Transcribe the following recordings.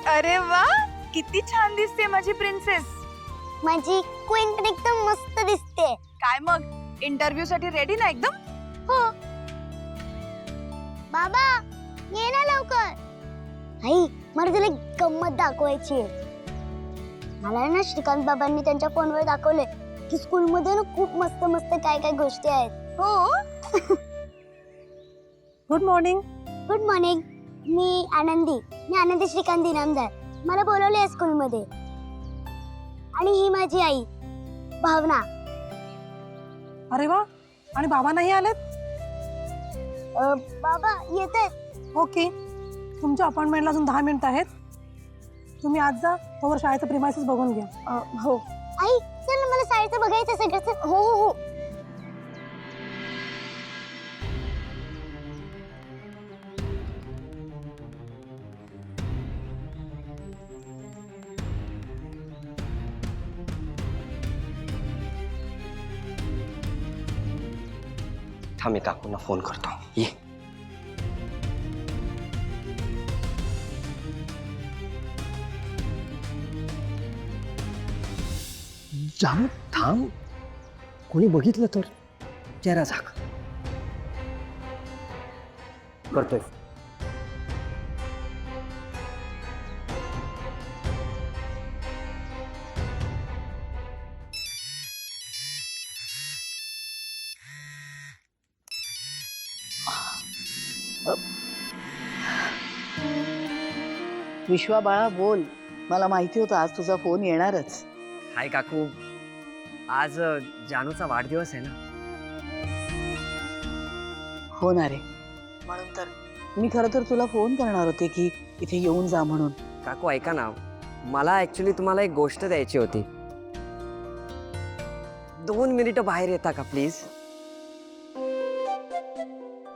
अरे वा, किती छान दिसते माझी प्रिन्सेस. माझी क्वीन पण एकदम मस्त दिसते. काय मग इंटरव्ह्यू साठी रेडी ना एकदम? हो. बाबा ये ना लवकर. आई मला तुला गंमत दाखवायची आहे. मला ना श्रीकांत बाबांनी त्यांच्या फोनवर दाखवले की स्कूलमध्ये ना खूप मस्त मस्त काय काय गोष्टी आहेत. हो. Good morning. Good morning. मी आनंदी श्रीकांत इनामदार. मला बोलवले आहे स्कूलमध्ये. आणि ही माझी आई भावना. अरे वा, आणि बाबा नाही आलेत? बाबा येतात. ओके, तुमच्या अपॉइंटमेंटला अजून 10 मिनिटं आहेत. तुम्ही आज जा, तोवर शाळेचं प्रिमायसेस बघून घ्या. हो. आई चल ना, मला शाळेचं बघायचं सगळं. हो हो हो. थांब, मी काकूंना फोन करतो. ये. जानू थांब, कोणी बघितलं तर. चेहरा झाक. करतोय. विश्वा बाळा बोल. मला माहिती होतं आज तुझा फोन येणारच. हाय काकू, आज जानूचा वाढदिवस आहे ना. हो ना रे, म्हणून तर मी खरं तर तुला फोन करणार होते की इथे येऊन जा म्हणून. काकू ऐका ना, मला ऍक्च्युली तुम्हाला एक गोष्ट द्यायची होती. 2 मिनिटं बाहेर येता का प्लीज?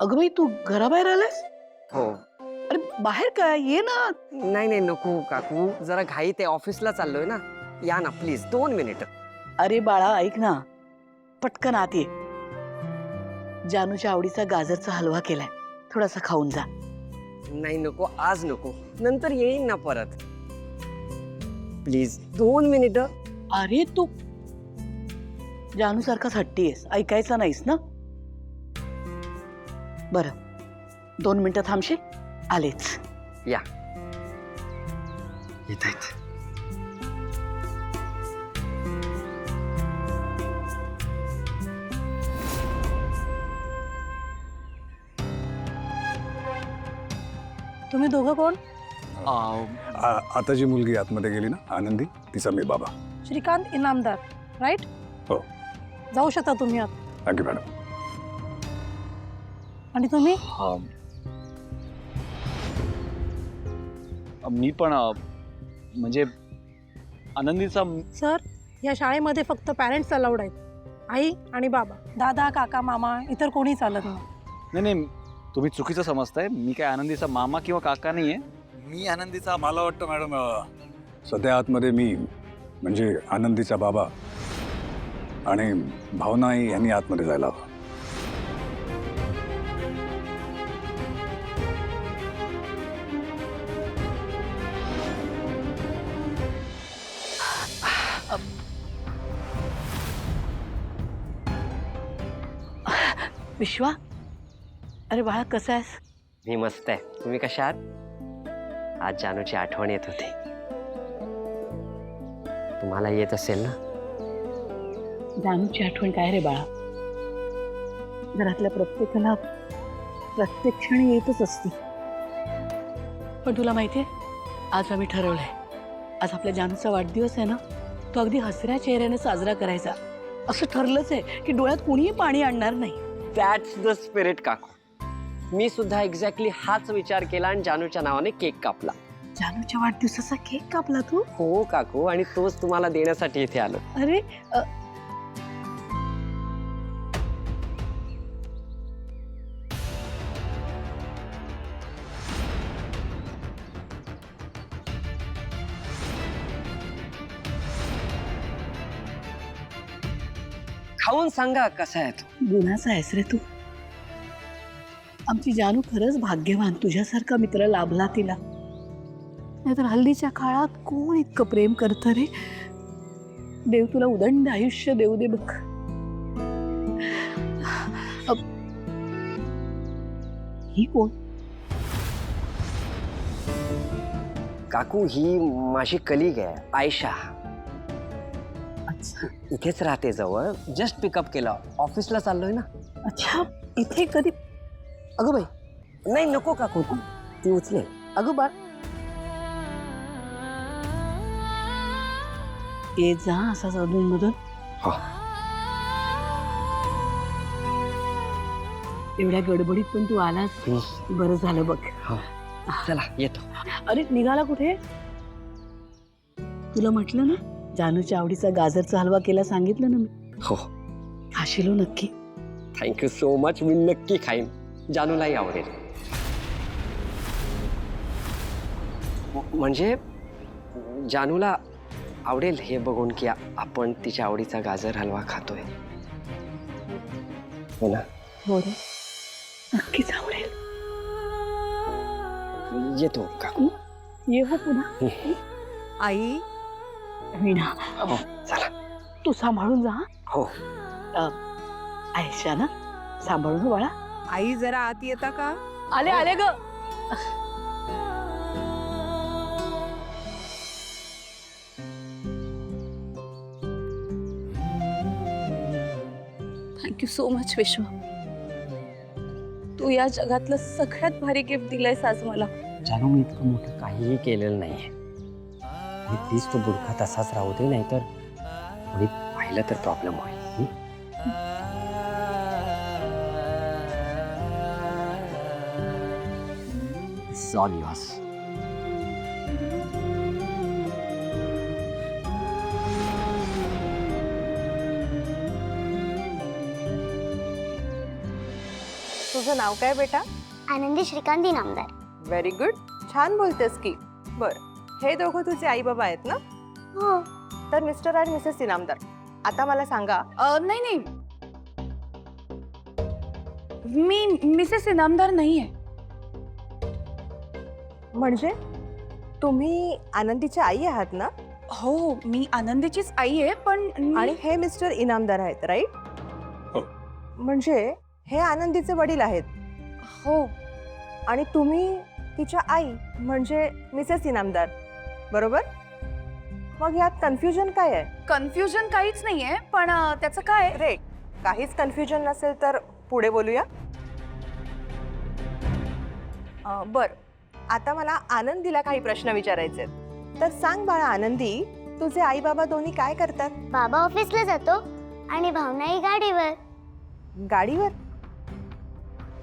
अगं बाई, तू घराबाहेर आलास? हो. अरे बाहेर काय, ये ना. नाही नाही नको काकू, जरा घाईत आहे, ऑफिसला चाललोय ना. या ना प्लीज, 2 मिनिटं. अरे बाळा ऐक ना, पटकन आत ये. जानूच्या आवडीचा गाजरचा हलवा केलाय, थोडासा खाऊन जा. नाही नको, आज नको, नंतर येईन ना परत. प्लीज 2 मिनिटं. अरे तू जानू सारखाच हट्टी आहेस, ऐकायचा नाहीस ना. बरं 2 मिनिटं थांबशील? आलेच. या. येत आहेत. तुम्ही दोघं कोण? आता जी मुलगी आतमध्ये गेली ना, आनंदी, तिचा मी बाबा. श्रीकांत इनामदार, राईट? हो. जाऊ शकता तुम्ही आत. Thank you madam. आणि तुम्ही? मी पण म्हणजे आनंदीचा. सर, या शाळेमध्ये फक्त पॅरेंट्स अलाउड आहेत. आई आणि बाबा, दादा, काका, मामा, इतर कोणी चालत नाही. नाही नाही, तुम्ही चुकीचं समजताय. मी काय आनंदीचा मामा किंवा काका नाहीये. मी आनंदीचा. मला वाटतं मॅडम सध्या आतमध्ये मी म्हणजे आनंदीचा बाबा आणि भावना यांनी आतमध्ये जायला हवं. विश्वा, अरे बाळा कसं आहेस? मी मस्त आहे. तुम्ही कशा आहात? आज जानूची आठवण येत होती. तुम्हाला येत असेल ना? जानूची आठवण काय रे बाळा, घरातल्या प्रत्येकाला प्रत्येक क्षणी येतच असते. पण तुला माहितीये, आज आम्ही ठरवलंय, आज आपल्या जानूचा वाढदिवस आहे ना, तो अगदी हसऱ्या चेहऱ्याने साजरा करायचा. असं ठरलंच आहे की डोळ्यात कोणीही पाणी आणणार नाही. दॅट्स द स्पिरिट काकू. मी सुद्धा एक्झॅक्टली हाच विचार केला आणि जानूच्या नावाने केक कापला. जानूच्या वाढदिवसाचा केक कापला तू? हो काकू, आणि तोच तुम्हाला देण्यासाठी इथे आलो. अरे खाऊन सांगा कसा आहे तो. गुन्हाचा आहेस रे तू. आमची जानू खरंच भाग्यवान, तुझ्यासारखा मित्र लाभला तिला. नाहीतर हल्लीच्या काळात कोण इतकं प्रेम करतं रे. देव तुला उदंड आयुष्य देऊ दे बघ. ही कोण? काकू ही माझी कलिग आहे आयशा. अच्छा इथेच राहते जवळ. जस्ट पिकअप केलं, ऑफिसला चाललोय ना. अच्छा, इथे कधी? अगं बाई, नाही नको काकू, ती उचले. अगं बाळ, ये जा असाच अधूनमधून. हा. एवढ्या गडबडीत पण तू आलास, बरं झालं बघ. चला येतो. अरे निघाला कुठे? तुला म्हटलं ना जानूच्या आवडीचा गाजरचा हलवा केला, सांगितलं ना मी. हो, खाशील नक्की. Thank you so much. मी नक्की खाईन, जानूलाही आवडेल. म्हणजे जानूला आवडेल हे बघून की आपण तिच्या आवडीचा गाजर हलवा खातोय. हो ना? हो रे, नक्कीच आवडेल. येतो काकू. ये हो पुन्हा. आई वीणा, हो चला. तू सांभाळून जा. हो. आयशा ना, सांभाळून हो बाळा. आई जरा आत येता का? आले आले ग. थँक्यू सो मच विश्व. तू या जगातलं सगळ्यात भारी गिफ्ट दिलंयस आज मला. जानू, मी इतकं मोठं काहीही केलेलं नाहीये. प्लीज तो बुडखा तसाच राहू दे, नाहीतर कोणी पाहिलं तर प्रॉब्लेम होईल. All yours. तुझं नाव काय बेटा? आनंदी श्रीकांत इनामदार. व्हेरी गुड, छान बोलतेस की. बर, हे दोघं तुझे आई बाबा आहेत ना? हो. तर मिस्टर आणि मिसेस इनामदार, आता मला सांगा. नाही नाही, मी मिसेस इनामदार नाही आहे. म्हणजे तुम्ही आनंदीच्या आई आहात ना? हो, मी आनंदीचीच आई आहे, पण आणि हे मिस्टर इनामदार आहेत, राईट? हो. म्हणजे हे आनंदीचे वडील आहेत. हो. आणि तुम्ही तिच्या आई म्हणजे मिसेस इनामदार, बरोबर? मग यात कन्फ्युजन काय आहे? कन्फ्युजन काहीच नाहीये, पण त्याचं काय? ग्रेट. काहीच कन्फ्युजन नसेल तर पुढे बोलूया. बर, आता मला आनंदीला काही प्रश्न विचारायचे आहेत. तर सांग बाळा आनंदी, तुझे आई बाबा दोन्ही काय करतात? बाबा ऑफिसला जातो आणि भावनाही गाडीवर. गाडीवर?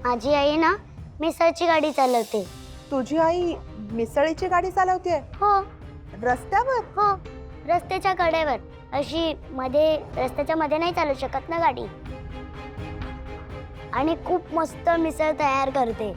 माझी आई ना मिसळची गाडी चालवते. तुझी आई मिसळीची गाडी चालवते? हो रस्त्यावर? हो, रस्त्याच्या कडेवर. अशी मध्ये, रस्त्याच्या मध्ये नाही चालू शकत ना गाडी. आणि खूप मस्त मिसळ तयार करते.